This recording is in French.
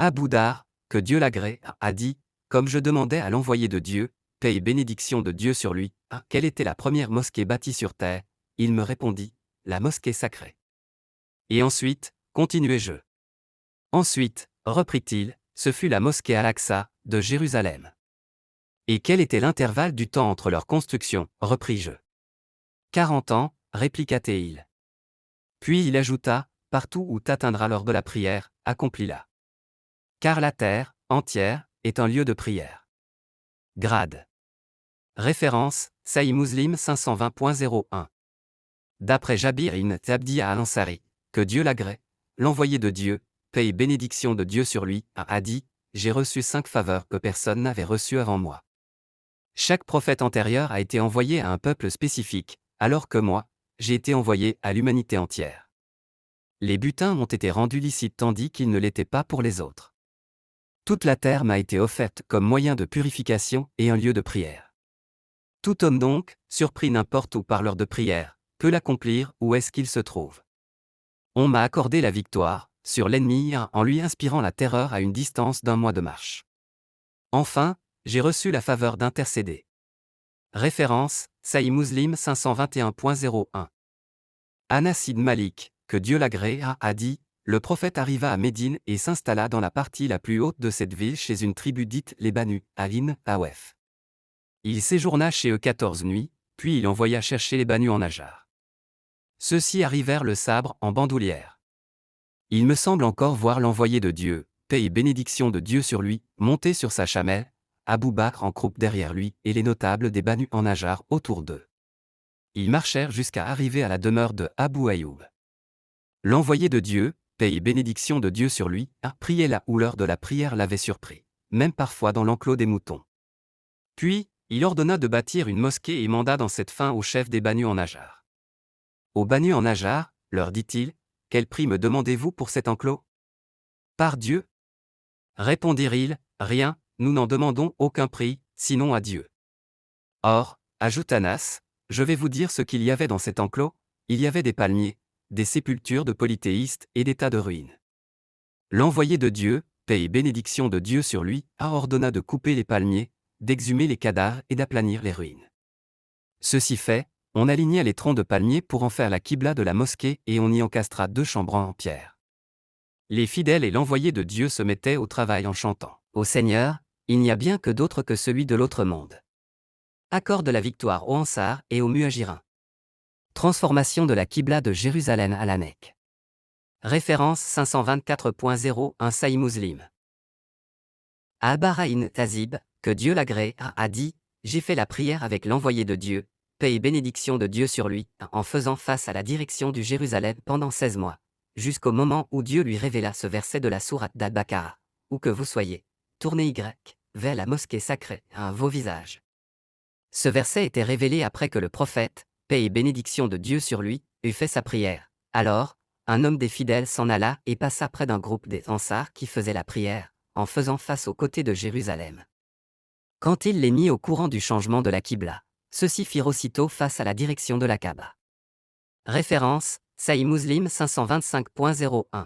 Abu Dhar, que Dieu l'agrée, a dit, comme je demandais à l'envoyé de Dieu, paix et bénédiction de Dieu sur lui, quelle était la première mosquée bâtie sur terre, il me répondit, la mosquée sacrée. Et ensuite, continuai-je. Ensuite, reprit-il, ce fut la mosquée Al-Aqsa, de Jérusalem. Et quel était l'intervalle du temps entre leur construction, repris-je. 40 ans, répliqua-t-il. Puis il ajouta, partout où t'atteindras lors de la prière, accomplis-la. Car la terre, entière, est un lieu de prière. Grade. Référence, Sahih Muslim 520.01. D'après Jabir ibn Abdi al-Ansari, que Dieu l'agrée, l'envoyé de Dieu, paix et bénédiction de Dieu sur lui, a dit, j'ai reçu 5 faveurs que personne n'avait reçues avant moi. Chaque prophète antérieur a été envoyé à un peuple spécifique, alors que moi, j'ai été envoyé à l'humanité entière. Les butins m'ont été rendus licites tandis qu'ils ne l'étaient pas pour les autres. Toute la terre m'a été offerte comme moyen de purification et un lieu de prière. Tout homme donc, surpris n'importe où par l'heure de prière, peut l'accomplir où est-ce qu'il se trouve. On m'a accordé la victoire sur l'ennemi en lui inspirant la terreur à une distance d'1 mois de marche. Enfin, j'ai reçu la faveur d'intercéder. Référence, Sahih Muslim 521.01. Anas ibn Malik, que Dieu l'agrée, a dit, le prophète arriva à Médine et s'installa dans la partie la plus haute de cette ville chez une tribu dite les Banu Alin Awef. Il séjourna chez eux 14 nuits, puis il envoya chercher les Banu en Najar. Ceux-ci arrivèrent le sabre en bandoulière. Il me semble encore voir l'envoyé de Dieu, paix et bénédiction de Dieu sur lui, monté sur sa chamelle, Abou Bakr en croupe derrière lui et les notables des Banu en Najar autour d'eux. Ils marchèrent jusqu'à arriver à la demeure de Abu Ayoub. L'envoyé de Dieu, paix et bénédiction de Dieu sur lui, priait là où l'heure de la prière l'avait surpris, même parfois dans l'enclos des moutons. Puis, il ordonna de bâtir une mosquée et manda dans cette fin au chef des Banu en Najar. Aux Banu en Najar, leur dit-il, quel prix me demandez-vous pour cet enclos? Par Dieu? Répondirent-ils, rien, nous n'en demandons aucun prix, sinon à Dieu. Or, ajoute Anas, je vais vous dire ce qu'il y avait dans cet enclos, il y avait des palmiers, des sépultures de polythéistes et des tas de ruines. L'envoyé de Dieu, paix et bénédiction de Dieu sur lui, ordonna de couper les palmiers, d'exhumer les cadavres et d'aplanir les ruines. Ceci fait, on aligna les troncs de palmiers pour en faire la qibla de la mosquée et on y encastra 2 chambrans en pierre. Les fidèles et l'envoyé de Dieu se mettaient au travail en chantant. Ô Seigneur, il n'y a bien que d'autre que celui de l'autre monde. Accorde la victoire aux Ansar et aux Muhajirins. Transformation de la qibla de Jérusalem à la Mecque. Référence 524.01 Sahih Muslim. Al-Bara ibn Tazib, que Dieu l'agrée, a dit, j'ai fait la prière avec l'envoyé de Dieu, paix et bénédiction de Dieu sur lui, en faisant face à la direction du Jérusalem pendant 16 mois, jusqu'au moment où Dieu lui révéla ce verset de la sourate d'Al-Baqarah, où que vous soyez, tournez vers la mosquée sacrée, vos visages. Ce verset était révélé après que le prophète, paix et bénédiction de Dieu sur lui, eut fait sa prière. Alors, un homme des fidèles s'en alla et passa près d'un groupe des Ansar qui faisaient la prière, en faisant face aux côtés de Jérusalem. Quand il les mit au courant du changement de la qibla, ceux-ci firent aussitôt face à la direction de la Kaaba. Référence, Sahih Muslim 525.01.